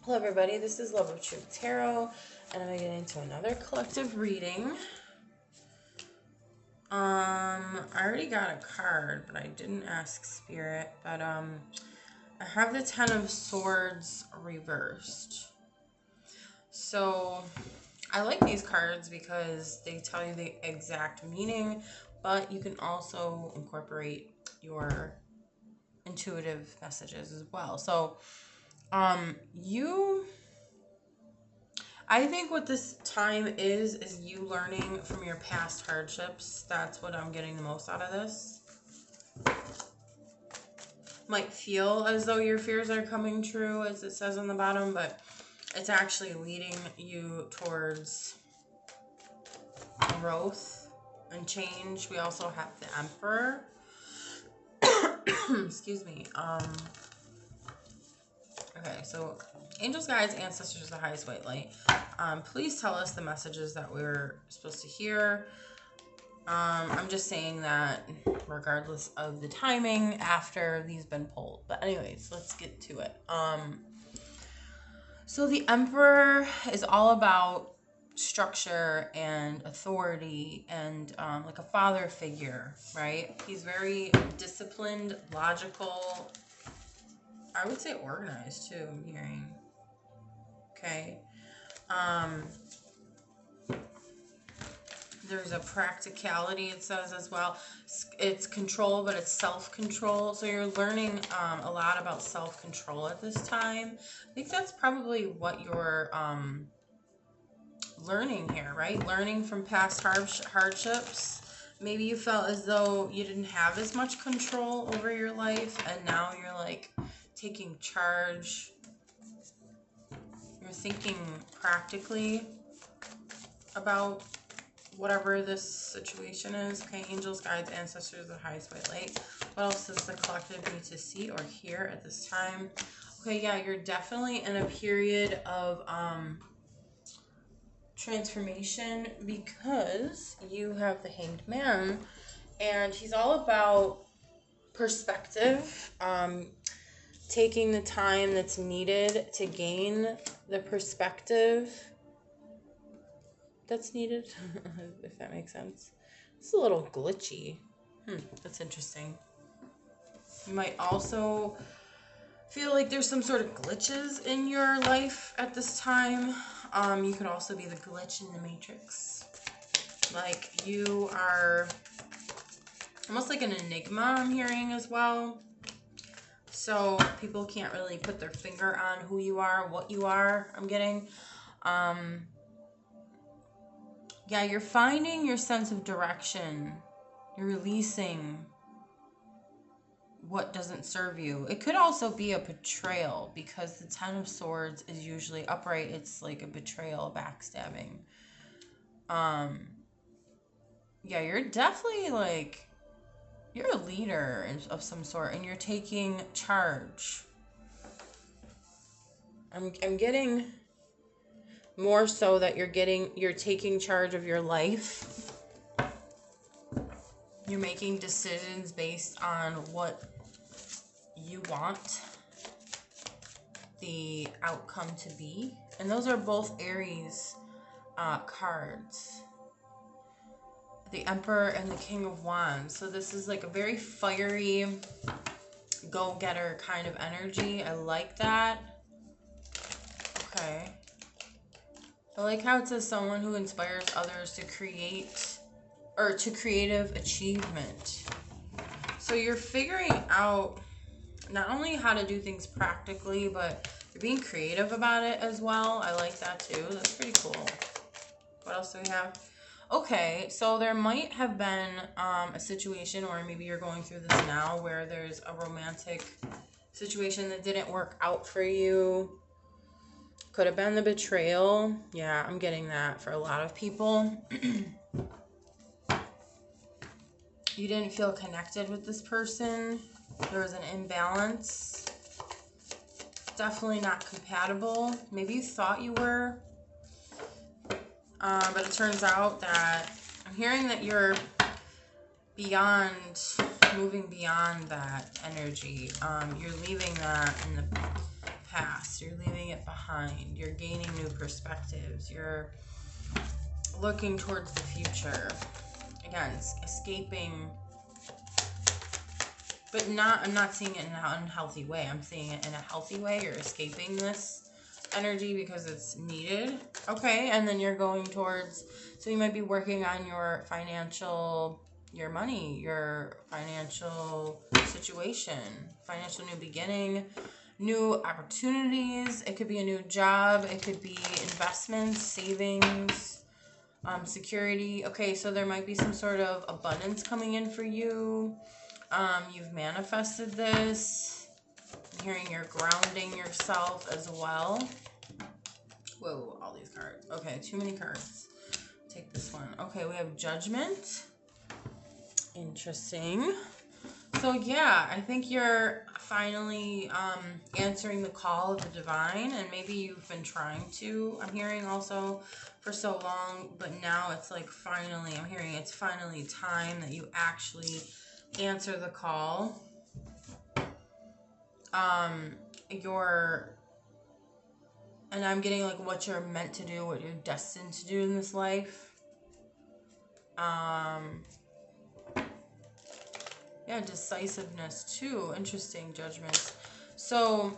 Hello everybody, this is Love of Truth Tarot, and I'm going to get into another collective reading. I already got a card, but I didn't ask Spirit, but I have the Ten of Swords reversed. So, I like these cards because they tell you the exact meaning, but you can also incorporate your intuitive messages as well. So, I think what this time is you learning from your past hardships. That's what I'm getting the most out of this. Might feel as though your fears are coming true, as it says on the bottom, but it's actually leading you towards growth and change. We also have the Emperor. Excuse me. Okay, so angels, guides, ancestors, the highest white light. Please tell us the messages that we're supposed to hear. I'm just saying that regardless of the timing after these been pulled. But anyways, let's get to it. So the Emperor is all about structure and authority and like a father figure, right? He's very disciplined, logical, I would say organized too, I'm hearing. Okay. There's a practicality, it says as well. It's control, but it's self-control. So you're learning a lot about self-control at this time. I think that's probably what you're learning here, right? Learning from past hardships. Maybe you felt as though you didn't have as much control over your life, and now you're like taking charge. You're thinking practically about whatever this situation is. Okay, angels, guides, ancestors, the highest white light. What else does the collective need to see or hear at this time? Okay, yeah, you're definitely in a period of transformation because you have the Hanged Man, and he's all about perspective, taking the time that's needed to gain the perspective that's needed, if that makes sense. It's a little glitchy. That's interesting. You might also feel like there's some sort of glitches in your life at this time. You could also be the glitch in the matrix. Like you are almost like an enigma, I'm hearing as well. So people can't really put their finger on who you are, what you are, I'm getting. Yeah, you're finding your sense of direction. You're releasing what doesn't serve you. It could also be a betrayal because the Ten of Swords is usually upright. It's like a betrayal, backstabbing. Yeah, you're definitely like, you're a leader of some sort and you're taking charge. I'm getting more so that you're taking charge of your life. You're making decisions based on what you want the outcome to be. And those are both Aries cards. The Emperor and the King of Wands. So this is like a very fiery, go-getter kind of energy. I like that. Okay. I like how it says someone who inspires others to create or to creative achievement. So you're figuring out not only how to do things practically, but you're being creative about it as well. I like that too. That's pretty cool. What else do we have? Okay, so there might have been a situation, or maybe you're going through this now, where there's a romantic situation that didn't work out for you. Could have been the betrayal. Yeah, I'm getting that for a lot of people. You didn't feel connected with this person. There was an imbalance. Definitely not compatible. Maybe you thought you were. But it turns out that I'm hearing that you're moving beyond that energy. You're leaving that in the past. You're leaving leaving it behind. You're gaining new perspectives. You're looking towards the future. Again, escaping, but I'm not seeing it in an unhealthy way. I'm seeing it in a healthy way. You're escaping this energy because it's needed. Okay, and then you're going towards, so you might be working on your financial, your money, your financial situation, financial new beginning, new opportunities. It could be a new job. It could be investments, savings, security. Okay, so there might be some sort of abundance coming in for you. You've manifested this. I'm hearing you're grounding yourself as well. Whoa, all these cards. Okay, too many cards. Take this one. Okay, we have Judgment. Interesting. So yeah, I think you're finally answering the call of the divine, and maybe you've been trying to, I'm hearing also, for so long, but now it's like finally, I'm hearing it's finally time that you actually answer the call. And I'm getting like what you're meant to do, what you're destined to do in this life. Yeah, decisiveness too. Interesting. Judgment. So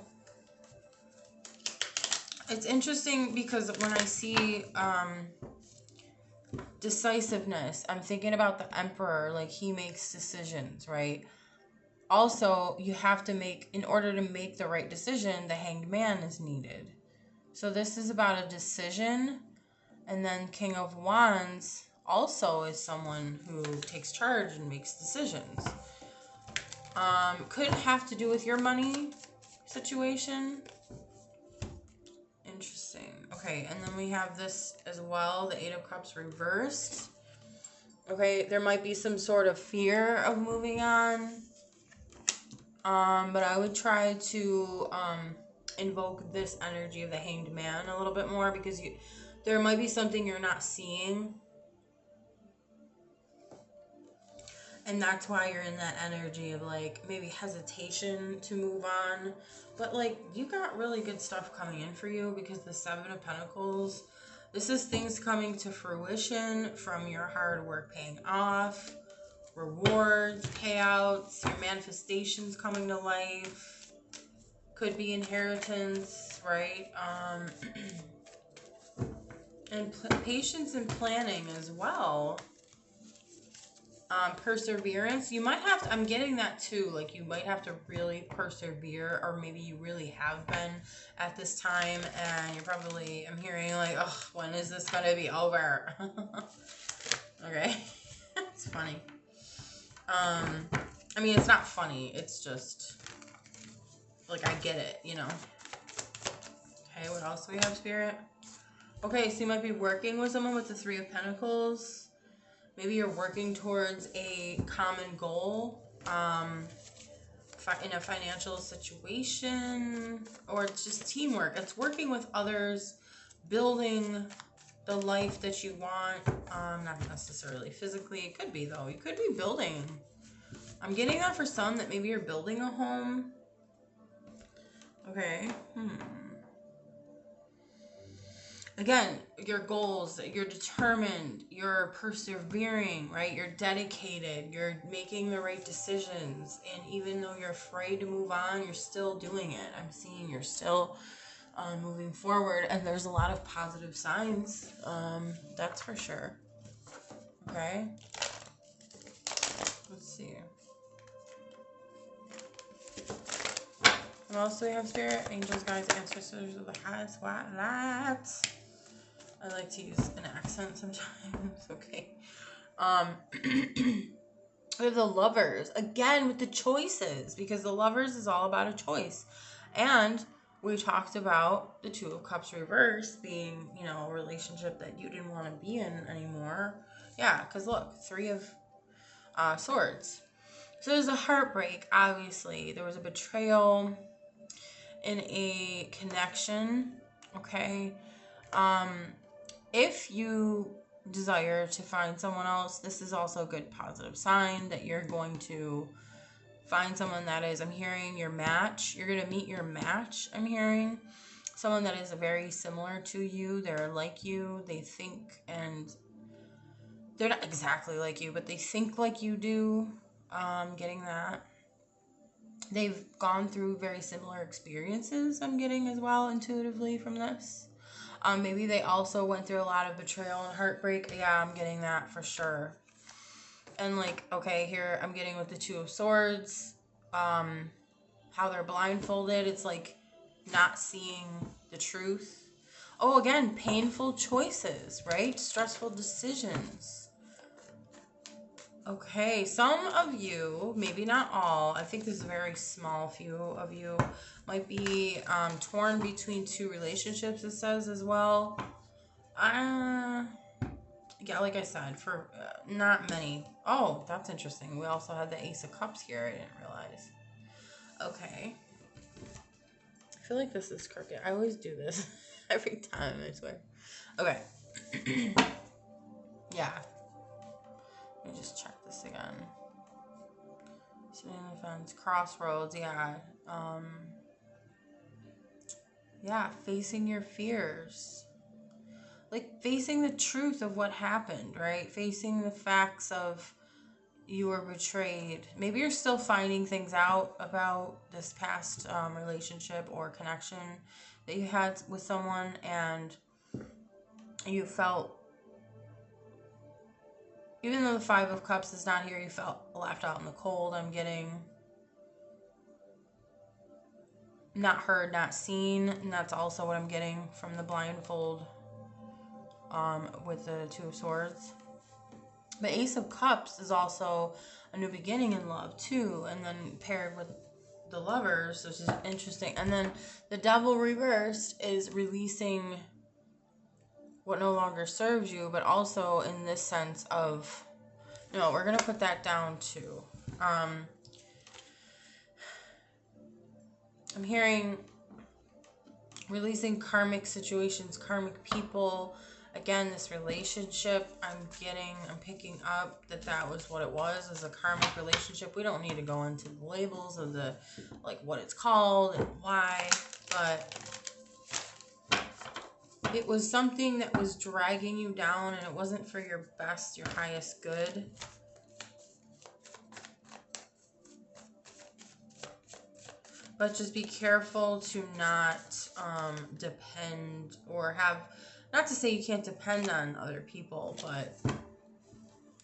it's interesting because when I see decisiveness, I'm thinking about the Emperor. Like, he makes decisions, right? Also, you have to make, in order to make the right decision, the Hanged Man is needed. So this is about a decision. And then King of Wands also is someone who takes charge and makes decisions. Could have to do with your money situation. Interesting. Okay, and then we have this as well, the Eight of Cups reversed. Okay, there might be some sort of fear of moving on. But I would try to invoke this energy of the Hanged Man a little bit more, because there might be something you're not seeing. And that's why you're in that energy of like maybe hesitation to move on. But like, you got really good stuff coming in for you, because the Seven of Pentacles, this is things coming to fruition from your hard work paying off, rewards, payouts, your manifestations coming to life. Could be inheritance, right? And patience and planning as well. Perseverance. You might have to, I'm getting that too, like you might have to really persevere, or maybe you really have been at this time, and you're probably, I'm hearing like, oh, when is this gonna be over? Okay. It's funny. I mean, it's not funny, it's just like, I get it, you know. Okay, what else do we have, Spirit? Okay, so you might be working with someone with the Three of Pentacles. Maybe you're working towards a common goal in a financial situation, or it's just teamwork. It's working with others, building the life that you want. Not necessarily physically. It could be, though. You could be building. I'm getting that for some, that maybe you're building a home. Okay. Again, your goals, you're determined, you're persevering, right? You're dedicated, you're making the right decisions. And even though you're afraid to move on, you're still doing it. I'm seeing you're still moving forward. And there's a lot of positive signs. That's for sure. Okay. Let's see. What else do we have, Spirit? Angels, guides, ancestors of the highest white lights. I like to use an accent sometimes. Okay. We have the Lovers. Again, with the choices. Because the Lovers is all about a choice. And we talked about the Two of Cups reversed being, you know, a relationship that you didn't want to be in anymore. Yeah, because look, Three of Swords. So there's a heartbreak, obviously. There was a betrayal in a connection. Okay. If you desire to find someone else, this is also a good positive sign that you're going to find someone that is, I'm hearing, your match. You're going to meet your match, I'm hearing. someone that is very similar to you. They're like you. They think, and they're not exactly like you, but they think like you do. Getting that. They've gone through very similar experiences, I'm getting as well, intuitively from this. Maybe they also went through a lot of betrayal and heartbreak. Yeah, I'm getting that for sure. And like, okay, here I'm getting with the Two of Swords, how they're blindfolded. It's like not seeing the truth. Oh, again, painful choices, right? Stressful decisions. Okay, some of you, maybe not all, I think there's a very small few of you, might be torn between two relationships, it says as well. Yeah, like I said, for not many. Oh, that's interesting. We also had the Ace of Cups here. I didn't realize. Okay. I feel like this is crooked. I always do this every time, I swear. Okay. Yeah. Let me just check this again. Sitting on the fence. Crossroads, yeah. Yeah, facing your fears. Like, facing the truth of what happened, right? Facing the facts of you were betrayed. Maybe you're still finding things out about this past relationship or connection that you had with someone, and you felt, even though the Five of Cups is not here, you felt left out in the cold. I'm getting not heard, not seen, and that's also what I'm getting from the blindfold with the Two of Swords. But Ace of Cups is also a new beginning in love too, and then paired with the Lovers, which is interesting. And then the Devil reversed is releasing what no longer serves you, but also in this sense of, no, we're gonna put that down too. I'm hearing releasing karmic situations, karmic people. Again, this relationship, I'm picking up that was what it was, as a karmic relationship. We don't need to go into the labels of the, like, what it's called and why, but it was something that was dragging you down, and it wasn't for your best, your highest good. But just be careful to not depend or have, not to say you can't depend on other people, but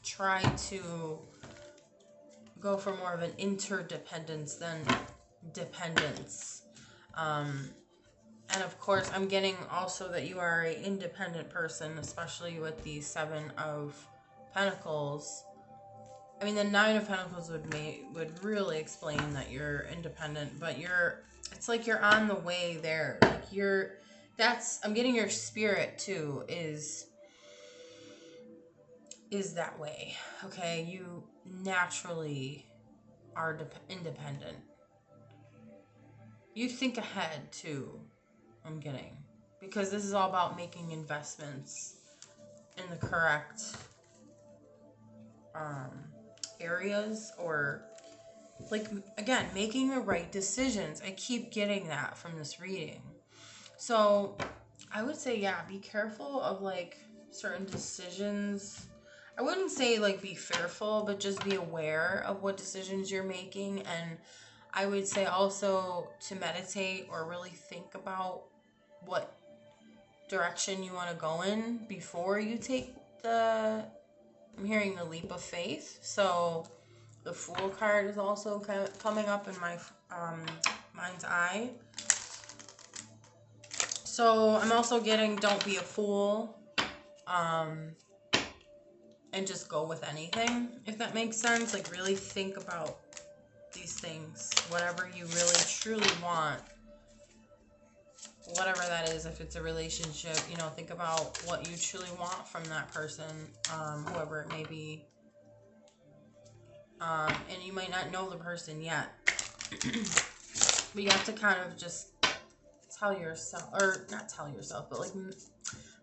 try to go for more of an interdependence than dependence. And of course, I'm getting also that you are an independent person, especially with the Seven of Pentacles. I mean, the Nine of Pentacles would really explain that you're independent, but it's like you're on the way there. Like I'm getting your spirit too is that way. Okay, you naturally are independent. You think ahead too, I'm getting, because this is all about making investments in the correct areas, or like, again, making the right decisions. I keep getting that from this reading. So I would say, yeah, be careful of like certain decisions. I wouldn't say like be fearful, but just be aware of what decisions you're making. And I would say also to meditate or really think about what direction you want to go in before you take I'm hearing the leap of faith. So the Fool card is also kind of coming up in my mind's eye. So I'm also getting, don't be a fool, and just go with anything, if that makes sense. Like, really think about these things, whatever you really truly want, whatever that is. If it's a relationship, think about what you truly want from that person, whoever it may be. And you might not know the person yet, but you have to kind of just tell yourself, or not tell yourself, but like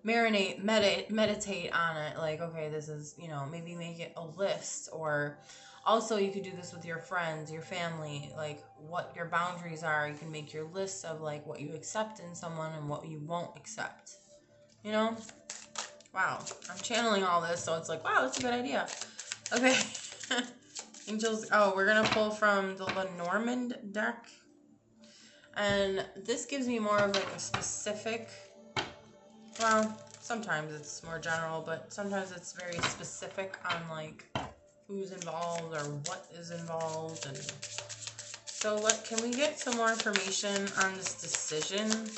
meditate on it. Like, okay, this is, maybe make it a list, or Also, you could do this with your friends, your family, like what your boundaries are. You can make your lists of like what you accept in someone and what you won't accept. You know? Wow. I'm channeling all this, so it's like, wow, that's a good idea. Okay. Angels. Oh, we're going to pull from the Lenormand deck. And this gives me more of like a specific, well, sometimes it's more general, but sometimes it's very specific on like who's involved or what is involved. And so can we get some more information on this decision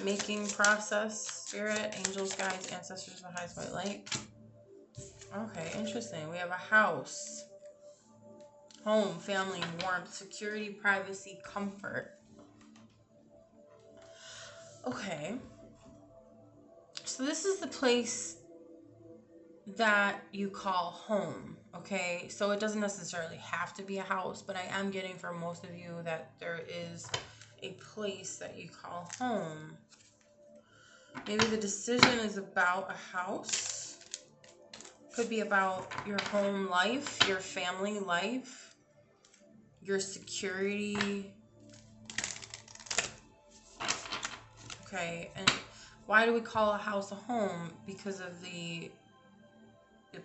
making process? Spirit, angels, guides, ancestors, the highest white light. Okay, interesting. We have a house, home, family, warmth, security, privacy, comfort. Okay. So this is the place that you call home, okay? So it doesn't necessarily have to be a house, but I am getting for most of you that there is a place that you call home. Maybe the decision is about a house. Could be about your home life, your family life, your security. Okay, and why do we call a house a home? Because of the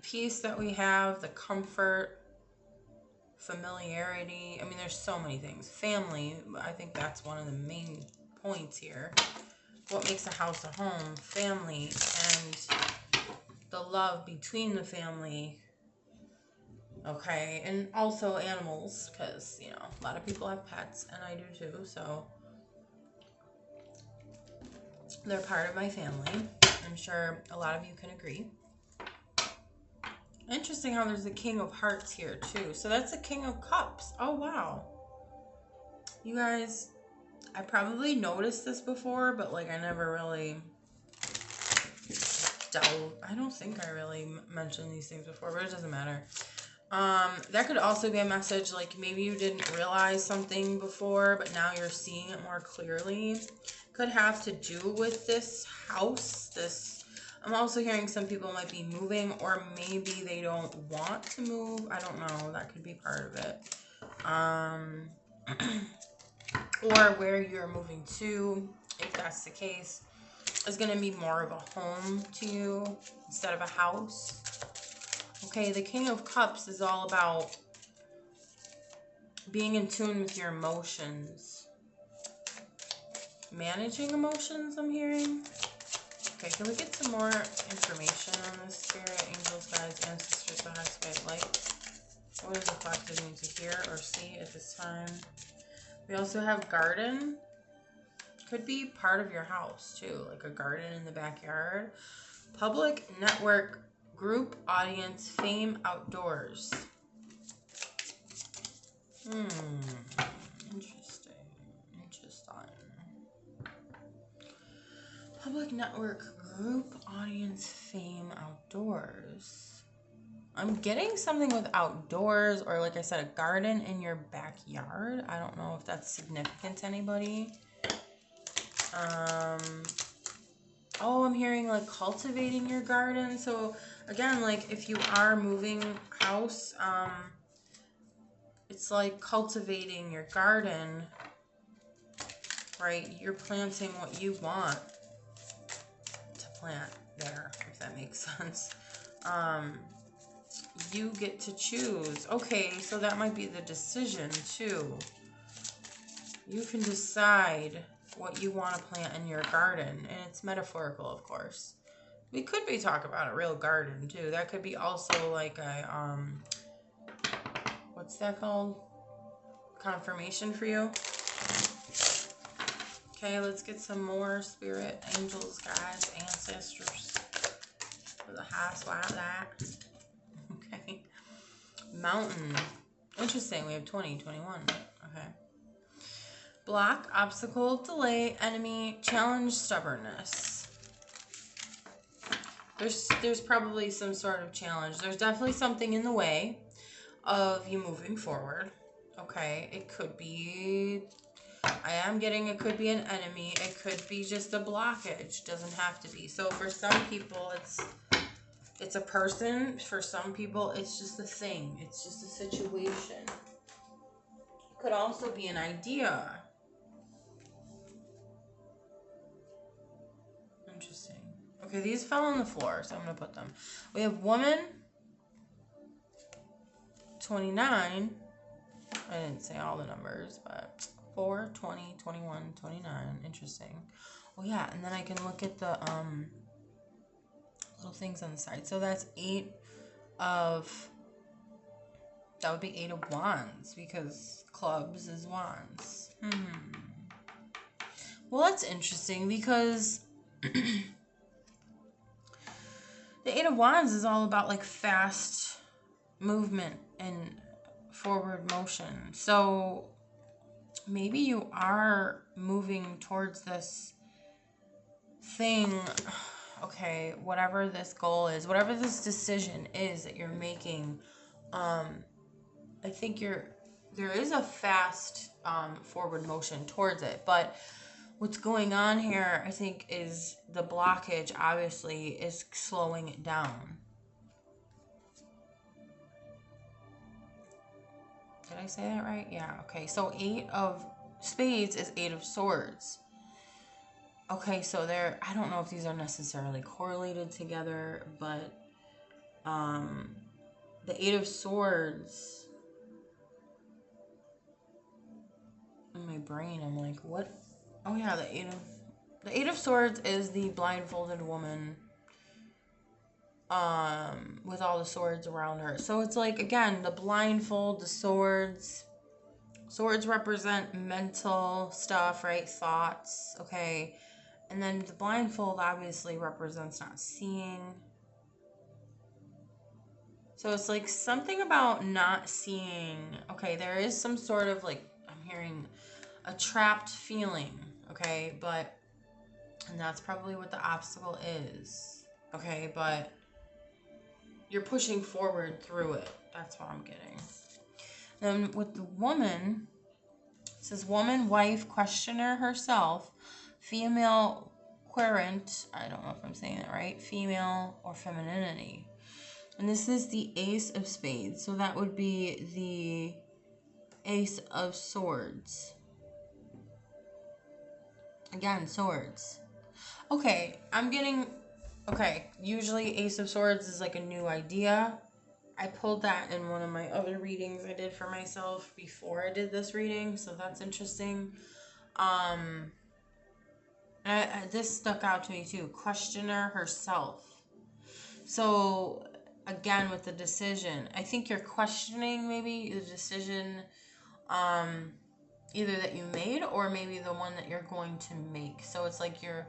peace that we have, the comfort, familiarity. I mean, there's so many things. Family, I think that's one of the main points here. What makes a house a home? Family and the love between the family. Okay, and also animals, because, you know, a lot of people have pets, and I do too, so they're part of my family. I'm sure a lot of you can agree. Interesting how there's the King of Hearts here too. So that's the King of Cups. Oh, wow. You guys, I probably noticed this before, but like I never really delved. I don't think I really mentioned these things before, but it doesn't matter. That could also be a message, like maybe you didn't realize something before, but now you're seeing it more clearly. Could have to do with this house, I'm also hearing some people might be moving, or maybe they don't want to move. I don't know. That could be part of it. Or where you're moving to, if that's the case, is going to be more of a home to you instead of a house. Okay, the King of Cups is all about being in tune with your emotions. Managing emotions, I'm hearing. Okay, can we get some more information on this? Spirit, angels, guides, ancestors, the highest white light. What does the collective need to hear or see at this time? We also have garden. Could be part of your house too, like a garden in the backyard. Public, network, group, audience, fame, outdoors. Interesting. Public, network, group, audience, fame, outdoors. I'm getting something with outdoors, or like I said, a garden in your backyard. I don't know if that's significant to anybody. Oh, I'm hearing like cultivating your garden. So again, like if you are moving house, it's like cultivating your garden, right? You're planting what you want to plant there, if that makes sense. You get to choose. Okay, so that might be the decision too. You can decide what you want to plant in your garden, and it's metaphorical, of course. We could be talking about a real garden too. That could be also like a what's that called? Confirmation for you. Okay, let's get some more spirit, angels, guides, ancestors for the highest white light. Okay. Mountain. Interesting. We have 20, 21. Okay. Block, obstacle, delay, enemy, challenge, stubbornness. There's probably some sort of challenge. There's definitely something in the way of you moving forward. Okay. It could be, I am getting, it could be an enemy. It could be just a blockage. Doesn't have to be. So for some people, It's a person. For some people, it's just a thing. It's just a situation. It could also be an idea. Interesting. Okay, these fell on the floor, so I'm going to put them. We have woman, 29. I didn't say all the numbers, but 4, 20, 21, 29. Interesting. Oh, yeah, and then I can look at the little things on the side. So that's 8 of... That would be 8 of wands, because clubs is wands. Well, that's interesting, because... the 8 of wands is all about, like, fast movement and forward motion. So maybe you are moving towards this thing, okay, whatever this goal is, whatever this decision is that you're making. I think there is a fast forward motion towards it, but what's going on here, I think, is the blockage obviously is slowing it down. Did I say that right? Yeah, okay. So 8 of spades is 8 of swords. Okay, so they're, I don't know if these are necessarily correlated together, but the 8 of swords, in my brain, I'm like, what? Oh yeah, the 8 of swords is the blindfolded woman with all the swords around her. So it's like, again, the blindfold, the swords. Swords represent mental stuff, right? Thoughts, okay? And then the blindfold obviously represents not seeing. So it's like something about not seeing. Okay, there is some sort of, like, I'm hearing a trapped feeling, okay? But, and that's probably what the obstacle is, okay? But you're pushing forward through it. That's what I'm getting. Then with the woman, it says woman, wife, questioner herself, female querent, I don't know if I'm saying that right, female or femininity. And this is the ace of spades. So that would be the ace of swords. Again, swords. Okay, I'm getting... Okay, usually Ace of Swords is like a new idea. I pulled that in one of my other readings I did for myself before I did this reading, so that's interesting. This stuck out to me too. Questioner herself. So, again, with the decision, I think you're questioning maybe the decision either that you made or maybe the one that you're going to make. So it's like you're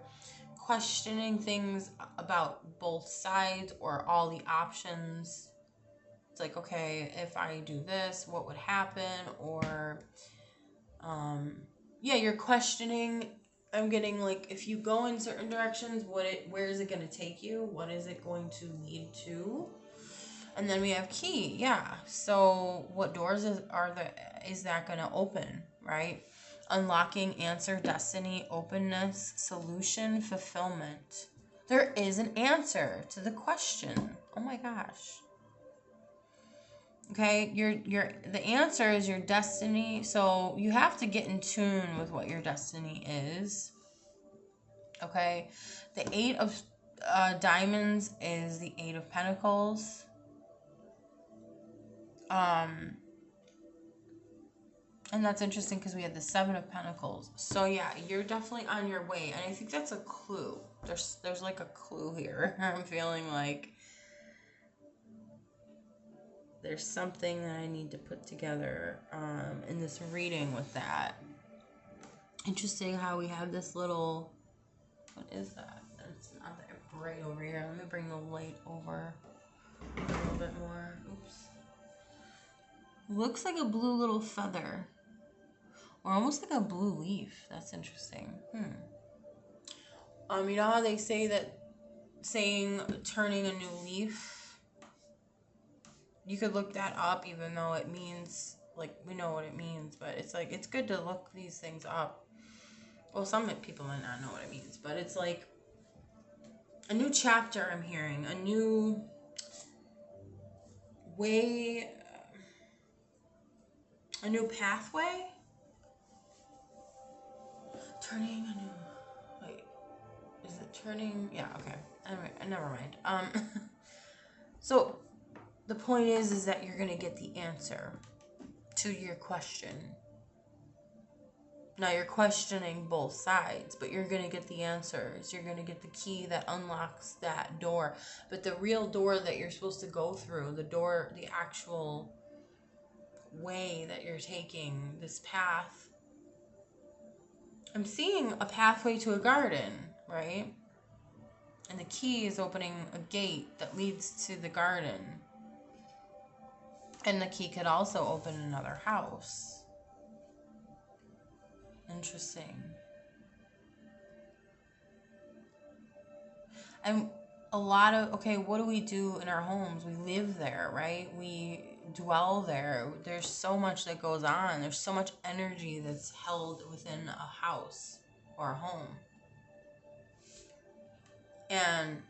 questioning things about both sides or all the options. It's like, okay, if I do this, what would happen? Or, yeah, you're questioning. I'm getting, like, if you go in certain directions, where is it going to take you? What is it going to lead to? And then we have key, yeah. So what doors is that going to open, right? Unlocking, answer, destiny, openness, solution, fulfillment. There is an answer to the question. Oh my gosh. Okay, the answer is your destiny. So you have to get in tune with what your destiny is. Okay, the 8 of diamonds is the 8 of pentacles. And that's interesting because we had the 7 of pentacles. So yeah, you're definitely on your way. And I think that's a clue. There's like a clue here. I'm feeling like there's something that I need to put together in this reading with that. Interesting how we have this little... What is that? It's not that bright over here. Let me bring the light over a little bit more. Oops. Looks like a blue little feather. Or almost like a blue leaf. That's interesting. You know how they say that saying turning a new leaf? You could look that up even though it means, like, we know what it means. But it's like, it's good to look these things up. Well, some people might not know what it means. But it's like a new chapter I'm hearing. A new way, a new pathway? Turning a new, wait, is it turning? Yeah, okay. Anyway, never mind. So the point is that you're going to get the answer to your question. Now you're questioning both sides, but you're going to get the answers. You're going to get the key that unlocks that door. But the real door that you're supposed to go through, the door, the actual way that you're taking, this path, I'm seeing a pathway to a garden, right? And the key is opening a gate that leads to the garden. And the key could also open another house. Interesting. And a lot of, okay, what do we do in our homes? We live there, right? We dwell there. There's so much that goes on. There's so much energy that's held within a house or a home. And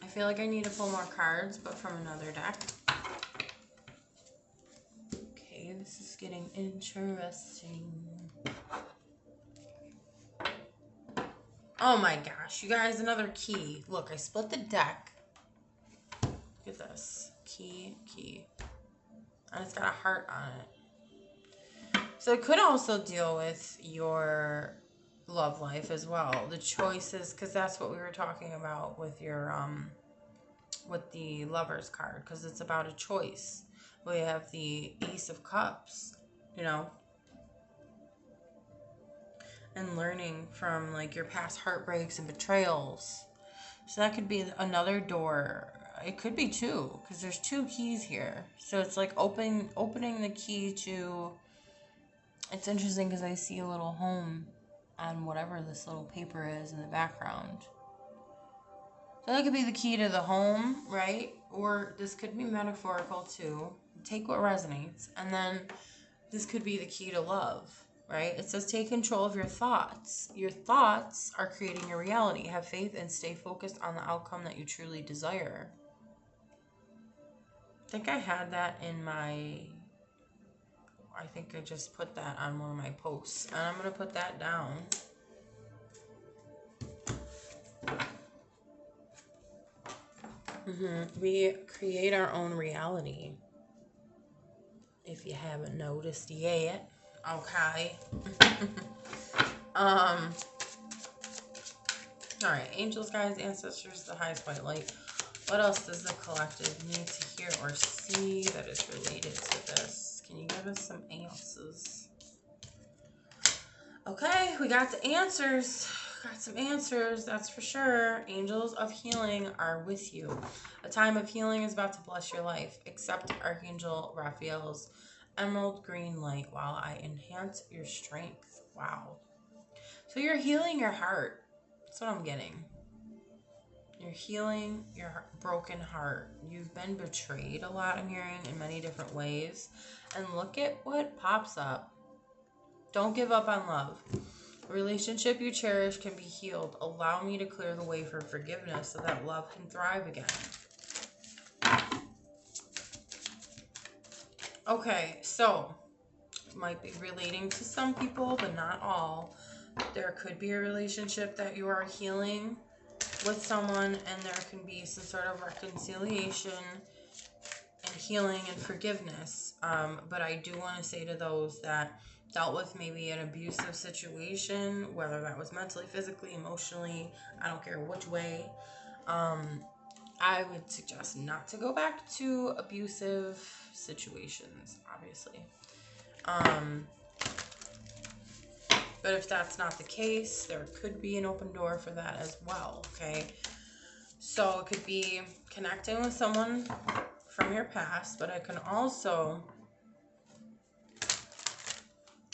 I feel like I need to pull more cards, but from another deck. Okay, this is getting interesting. Oh my gosh, you guys, another key. Look, I split the deck. Look at this. Key. And it's got a heart on it. So it could also deal with your love life as well. The choices, because that's what we were talking about with your, with the Lovers card, because it's about a choice. We have the Ace of Cups, you know, and learning from like your past heartbreaks and betrayals. So that could be another door. It could be two, because there's two keys here. So it's like opening the key to, it's interesting because I see a little home on whatever this little paper is in the background. So that could be the key to the home, right? Or this could be metaphorical too. Take what resonates. And then this could be the key to love, right? It says take control of your thoughts. Your thoughts are creating your reality. Have faith and stay focused on the outcome that you truly desire. I think I had that in my, I think I just put that on one of my posts. And I'm going to put that down. We create our own reality. If you haven't noticed yet. Okay. Alright, angels, guides, ancestors, the highest white light. What else does the collective need to hear or see that is related to this? Can you give us some answers? Okay, we got the answers. Got some answers, that's for sure. Angels of healing are with you. A time of healing is about to bless your life. Accept Archangel Raphael's emerald green light while I enhance your strength. Wow. So you're healing your heart. That's what I'm getting. You're healing your broken heart. You've been betrayed a lot, I'm hearing, in many different ways. And look at what pops up. Don't give up on love. A relationship you cherish can be healed. Allow me to clear the way for forgiveness so that love can thrive again. Okay, so it might be relating to some people, but not all. There could be a relationship that you are healing with someone, and there can be some sort of reconciliation and healing and forgiveness. But I do want to say to those that dealt with maybe an abusive situation, whether that was mentally, physically, emotionally, I don't care which way, I would suggest not to go back to abusive situations, obviously. But if that's not the case, there could be an open door for that as well, okay? So it could be connecting with someone from your past, but it can also,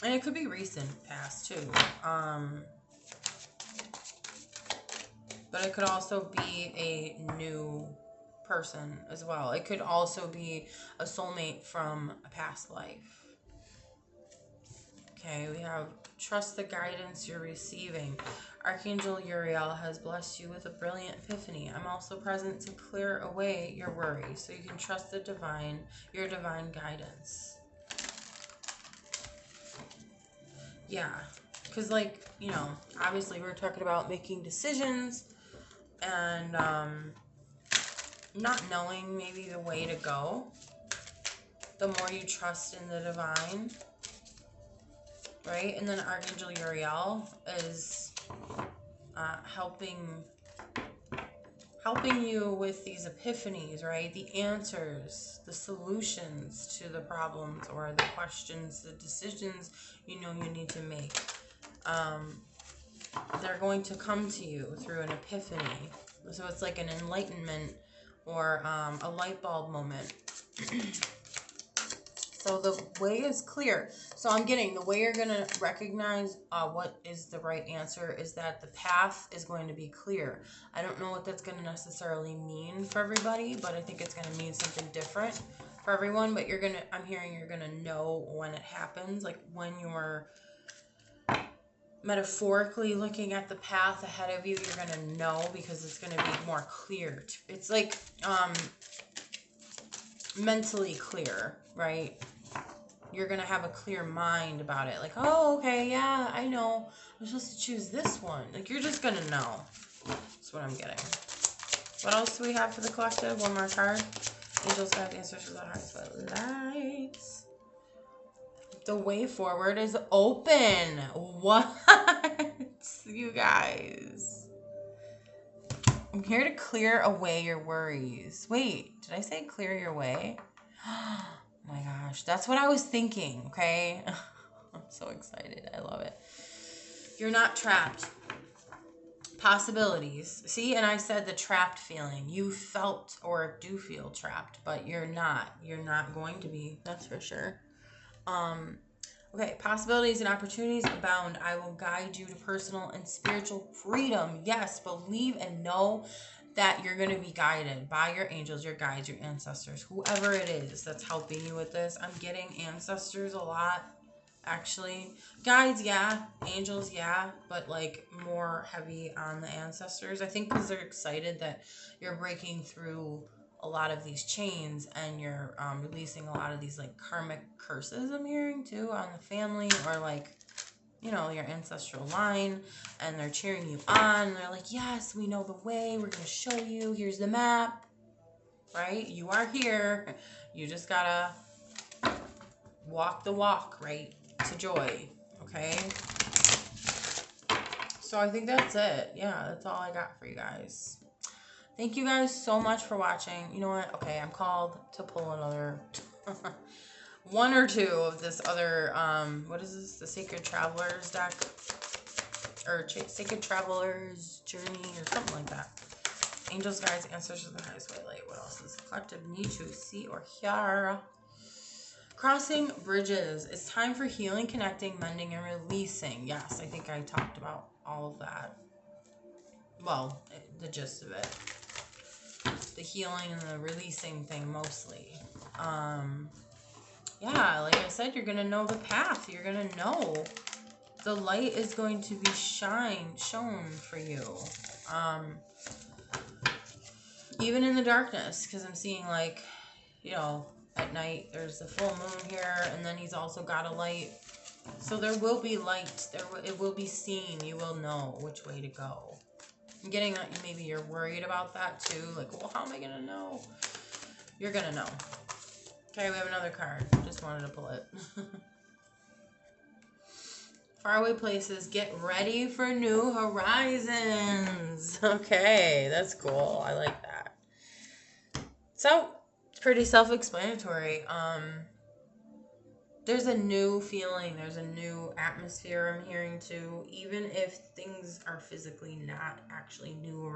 and it could be recent past too, but it could also be a new person as well. It could also be a soulmate from a past life. Okay, we have trust the guidance you're receiving. Archangel Uriel has blessed you with a brilliant epiphany. I'm also present to clear away your worries so you can trust the your divine guidance. Yeah, because like, you know, obviously we're talking about making decisions and not knowing maybe the way to go. The more you trust in the divine, right? And then Archangel Uriel is helping you with these epiphanies, right? The answers, the solutions to the problems or the questions, the decisions you know you need to make. They're going to come to you through an epiphany. So it's like an enlightenment or a light bulb moment. So the way is clear. So I'm getting the way you're going to recognize what is the right answer is that the path is going to be clear. I don't know what that's going to necessarily mean for everybody, but I think it's going to mean something different for everyone. But I'm hearing you're going to know when it happens, like when you're metaphorically looking at the path ahead of you, you're going to know because it's going to be more clear. It's like mentally clear, right? You're going to have a clear mind about it. Like, oh, okay, yeah, I know. I'm supposed to choose this one. Like, you're just going to know. That's what I'm getting. What else do we have for the collective? One more card. Angels, guides, ancestors, the highest lights. The way forward is open. What? You guys. I'm here to clear away your worries. Wait, did I say clear your way? Oh my gosh, that's what I was thinking, okay? I'm so excited. I love it. You're not trapped. Possibilities. See, and I said the trapped feeling. You felt or do feel trapped, but you're not. You're not going to be. That's for sure. Okay, possibilities and opportunities abound. I will guide you to personal and spiritual freedom. Yes, believe and know that you're going to be guided by your angels, your guides, your ancestors, whoever it is that's helping you with this. I'm getting ancestors a lot, actually. Guides, yeah. Angels, yeah. But like more heavy on the ancestors. I think because they're excited that you're breaking through a lot of these chains and you're releasing a lot of these like karmic curses I'm hearing too on the family or like, you know, your ancestral line, and they're cheering you on. They're like, yes, we know the way. We're going to show you. Here's the map, right? You are here. You just got to walk the walk, right, to joy, okay? So I think that's it. Yeah, that's all I got for you guys. Thank you guys so much for watching. You know what? Okay, I'm called to pull another one or two of this other, what is this? The Sacred Travelers deck? Or Sacred Travelers Journey or something like that. Angels, guides, ancestors, the highest way light. What else does the collective need to see or hear? Crossing bridges. It's time for healing, connecting, mending, and releasing. Yes, I think I talked about all of that. Well, the gist of it. The healing and the releasing thing mostly. Yeah, like I said, you're going to know the path. You're going to know. The light is going to be shown for you. Even in the darkness, because I'm seeing like, you know, at night there's the full moon here, and then he's also got a light. So there will be light. It will be seen. You will know which way to go. I'm getting that maybe you're worried about that too. Like, well, how am I going to know? You're going to know. Okay, we have another card. Just wanted to pull it. Faraway places, get ready for new horizons. Okay, that's cool. I like that. So, it's pretty self-explanatory. There's a new feeling. There's a new atmosphere I'm hearing too. Even if things are physically not actually new around